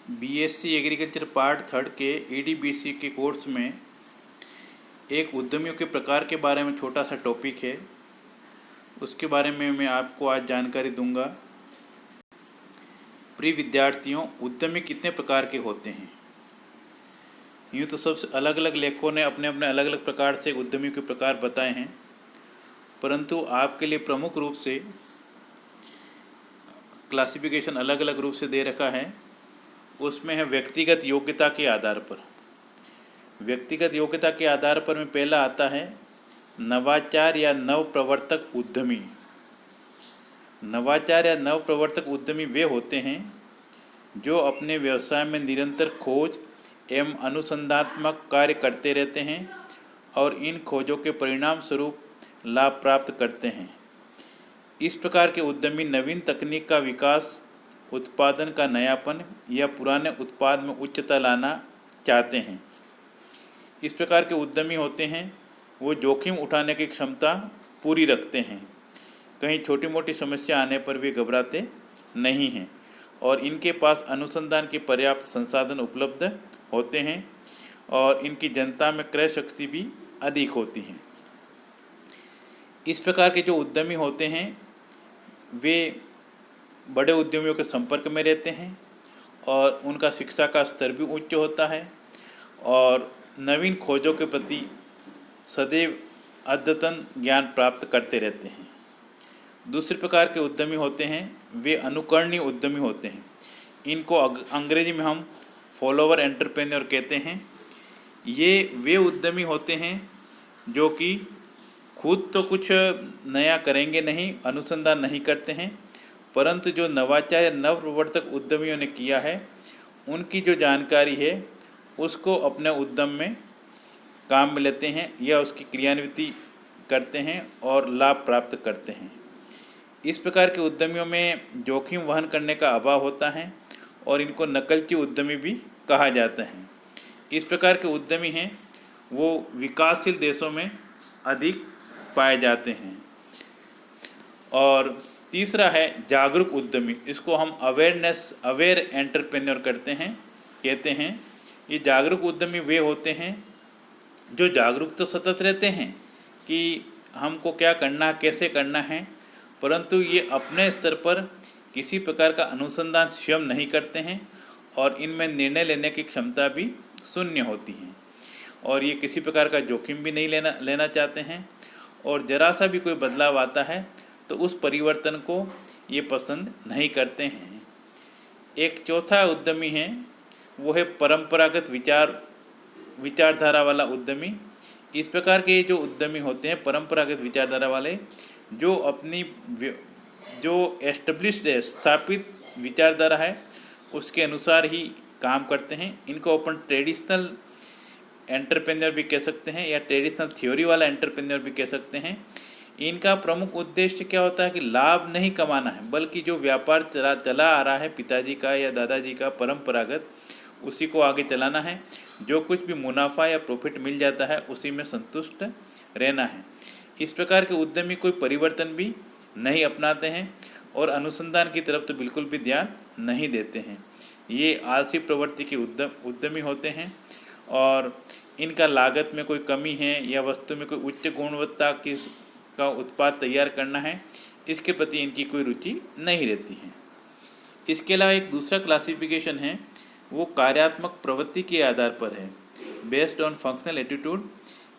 BSc agriculture part third के ईडीबीसी के course में एक उद्यमियों के प्रकार के बारे में छोटा सा टॉपिक है। उसके बारे में मैं आपको आज जानकारी दूंगा। प्रिय विद्यार्थियों, उद्यमी कितने प्रकार के होते हैं? यूँ तो सब अलग अलग लेखकों ने अपने अपने अलग अलग प्रकार से उद्यमियों के प्रकार बताए हैं, परंतु आपके लिए प्रमुख रूप से क्लासिफिकेशन अलग अलग रूप से दे रखा है। उसमें है व्यक्तिगत योग्यता के आधार पर। व्यक्तिगत योग्यता के आधार पर में पहला आता है नवाचार या नवप्रवर्तक उद्यमी। नवाचार या नवप्रवर्तक उद्यमी वे होते हैं जो अपने व्यवसाय में निरंतर खोज एवं अनुसंधात्मक कार्य करते रहते हैं और इन खोजों के परिणाम स्वरूप लाभ प्राप्त करते हैं। इस प्रकार के उद्यमी नवीन तकनीक का विकास, उत्पादन का नयापन या पुराने उत्पाद में उच्चता लाना चाहते हैं। इस प्रकार के उद्यमी होते हैं वो जोखिम उठाने की क्षमता पूरी रखते हैं। कहीं छोटी मोटी समस्या आने पर वे घबराते नहीं हैं और इनके पास अनुसंधान के पर्याप्त संसाधन उपलब्ध होते हैं और इनकी जनता में क्रय शक्ति भी अधिक होती है। इस प्रकार के जो उद्यमी होते हैं वे बड़े उद्यमियों के संपर्क में रहते हैं और उनका शिक्षा का स्तर भी उच्च होता है और नवीन खोजों के प्रति सदैव अद्यतन ज्ञान प्राप्त करते रहते हैं। दूसरे प्रकार के उद्यमी होते हैं वे अनुकरणीय उद्यमी होते हैं। इनको अंग्रेजी में हम फॉलोवर एंटरप्रेन्योर कहते हैं। ये वे उद्यमी होते हैं जो कि खुद तो कुछ नया करेंगे नहीं, अनुसंधान नहीं करते हैं, परंतु जो नवाचार या नवप्रवर्तक उद्यमियों ने किया है उनकी जो जानकारी है उसको अपने उद्यम में काम में लेते हैं या उसकी क्रियान्विति करते हैं और लाभ प्राप्त करते हैं। इस प्रकार के उद्यमियों में जोखिम वहन करने का अभाव होता है और इनको नकलची उद्यमी भी कहा जाता है। इस प्रकार के उद्यमी हैं वो विकासशील देशों में अधिक पाए जाते हैं। और तीसरा है जागरूक उद्यमी। इसको हम अवेयर एंटरप्रेन्योर कहते हैं। ये जागरूक उद्यमी वे होते हैं जो जागरूक तो सतत रहते हैं कि हमको क्या करना, कैसे करना है, परंतु ये अपने स्तर पर किसी प्रकार का अनुसंधान स्वयं नहीं करते हैं और इनमें निर्णय लेने की क्षमता भी शून्य होती है और ये किसी प्रकार का जोखिम भी नहीं लेना चाहते हैं और ज़रा सा भी कोई बदलाव आता है तो उस परिवर्तन को ये पसंद नहीं करते हैं। एक चौथा उद्यमी है वो है परंपरागत विचारधारा वाला उद्यमी। इस प्रकार के जो उद्यमी होते हैं परंपरागत विचारधारा वाले, जो अपनी जो एस्टेब्लिश्ड है, स्थापित विचारधारा है उसके अनुसार ही काम करते हैं। इनको अपन ट्रेडिशनल एंटरप्रेन्योर भी कह सकते हैं या ट्रेडिशनल थ्योरी वाला एंटरप्रेन्योर भी कह सकते हैं। इनका प्रमुख उद्देश्य क्या होता है कि लाभ नहीं कमाना है, बल्कि जो व्यापार चला आ रहा है पिताजी का या दादाजी का परंपरागत, उसी को आगे चलाना है। जो कुछ भी मुनाफा या प्रॉफिट मिल जाता है उसी में संतुष्ट रहना है। इस प्रकार के उद्यमी कोई परिवर्तन भी नहीं अपनाते हैं और अनुसंधान की तरफ तो बिल्कुल भी ध्यान नहीं देते हैं। ये आलसी प्रवृत्ति के उद्यमी होते हैं और इनका लागत में कोई कमी है या वस्तु में कोई उच्च गुणवत्ता का उत्पाद तैयार करना है, इसके प्रति इनकी कोई रुचि नहीं रहती है। इसके अलावा एक दूसरा क्लासिफिकेशन है वो कार्यात्मक प्रवृत्ति के आधार पर है, बेस्ड ऑन फंक्शनल एटीट्यूड।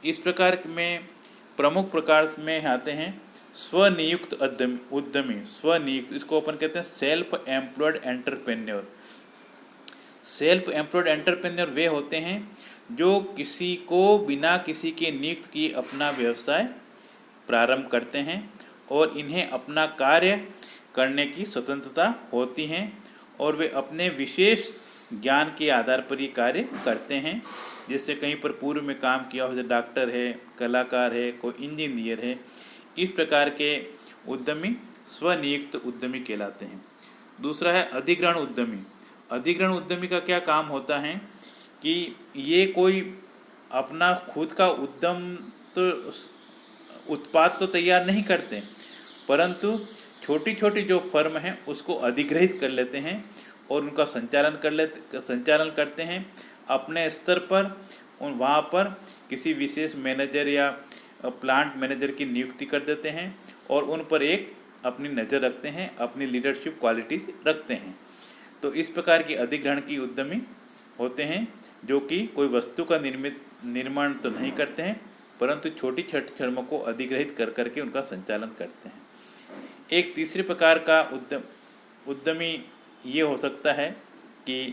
इस प्रकार में प्रमुख प्रकार में आते हैं स्वनियुक्त उद्यमी। स्वनियुक्त, इसको अपन कहते हैं self employed entrepreneur. Self employed entrepreneur वे होते हैं जो किसी को बिना किसी के नियुक्त किए अपना व्यवसाय प्रारंभ करते हैं और इन्हें अपना कार्य करने की स्वतंत्रता होती है और वे अपने विशेष ज्ञान के आधार पर ये कार्य करते हैं। जैसे कहीं पर पूर्व में काम किया हो, जैसे डॉक्टर है, कलाकार है, कोई इंजीनियर है, इस प्रकार के उद्यमी स्वनियुक्त उद्यमी कहलाते हैं। दूसरा है अधिग्रहण उद्यमी। अधिग्रहण उद्यमी का क्या काम होता है कि ये कोई अपना खुद का उत्पाद तो तैयार नहीं करते, परंतु छोटी छोटी जो फर्म हैं उसको अधिग्रहित कर लेते हैं और उनका संचालन करते हैं। अपने स्तर पर वहाँ पर किसी विशेष मैनेजर या प्लांट मैनेजर की नियुक्ति कर देते हैं और उन पर एक अपनी नज़र रखते हैं, अपनी लीडरशिप क्वालिटीज रखते हैं। तो इस प्रकार की अधिग्रहण की उद्यमी होते हैं जो कि कोई वस्तु का निर्माण तो नहीं करते हैं, परंतु छोटी छोटी फर्मों को अधिग्रहित कर करके उनका संचालन करते हैं। एक तीसरे प्रकार का उद्यमी ये हो सकता है कि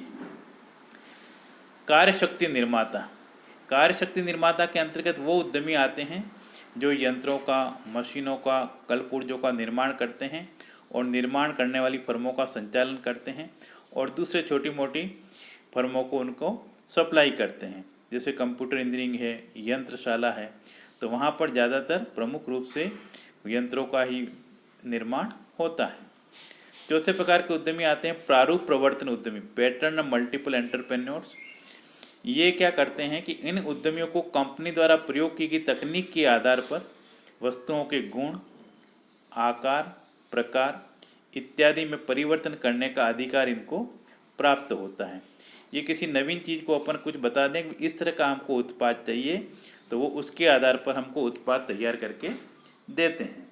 कार्यशक्ति निर्माता। कार्यशक्ति निर्माता के अंतर्गत वो उद्यमी आते हैं जो यंत्रों का, मशीनों का, कलपुर्जों का निर्माण करते हैं और निर्माण करने वाली फर्मों का संचालन करते हैं और दूसरे छोटी मोटी फर्मों को उनको सप्लाई करते हैं। जैसे कंप्यूटर इंजीनियरिंग है, यंत्रशाला है, तो वहाँ पर ज़्यादातर प्रमुख रूप से यंत्रों का ही निर्माण होता है। चौथे प्रकार के उद्यमी आते हैं प्रारूप प्रवर्तन उद्यमी, पैटर्न मल्टीपल एंटरप्रेन्योर्स। ये क्या करते हैं कि इन उद्यमियों को कंपनी द्वारा प्रयोग की गई तकनीक के आधार पर वस्तुओं के गुण, आकार, प्रकार इत्यादि में परिवर्तन करने का अधिकार इनको प्राप्त होता है। ये किसी नवीन चीज़ को अपन कुछ बता दें कि इस तरह का हमको उत्पाद चाहिए, तो वो उसके आधार पर हमको उत्पाद तैयार करके देते हैं।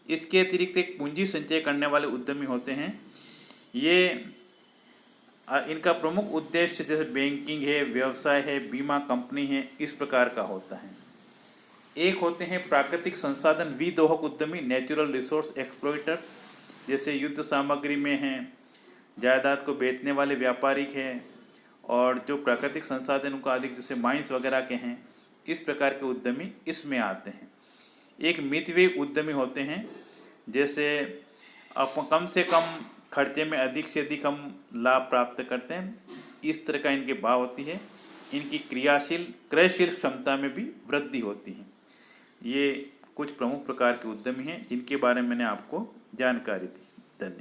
इसके अतिरिक्त एक पूंजी संचय करने वाले उद्यमी होते हैं। ये इनका प्रमुख उद्देश्य जैसे बैंकिंग है, व्यवसाय है, बीमा कंपनी है, इस प्रकार का होता है। एक होते हैं प्राकृतिक संसाधन विदोहक उद्यमी, नेचुरल रिसोर्स एक्सप्लॉइटर्स। जैसे युद्ध सामग्री में हैं, जायदाद को बेचने वाले व्यापारिक हैं और जो प्राकृतिक संसाधन उनका अधिक जैसे माइंस वगैरह के हैं, इस प्रकार के उद्यमी इसमें आते हैं। एक मितव्ययी उद्यमी होते हैं, जैसे कम से कम खर्चे में अधिक से अधिक हम लाभ प्राप्त करते हैं, इस तरह का इनके भाव होती है। इनकी क्रयशील क्षमता में भी वृद्धि होती है। ये कुछ प्रमुख प्रकार के उद्यमी हैं जिनके बारे में मैंने आपको जानकारी दी। धन्यवाद।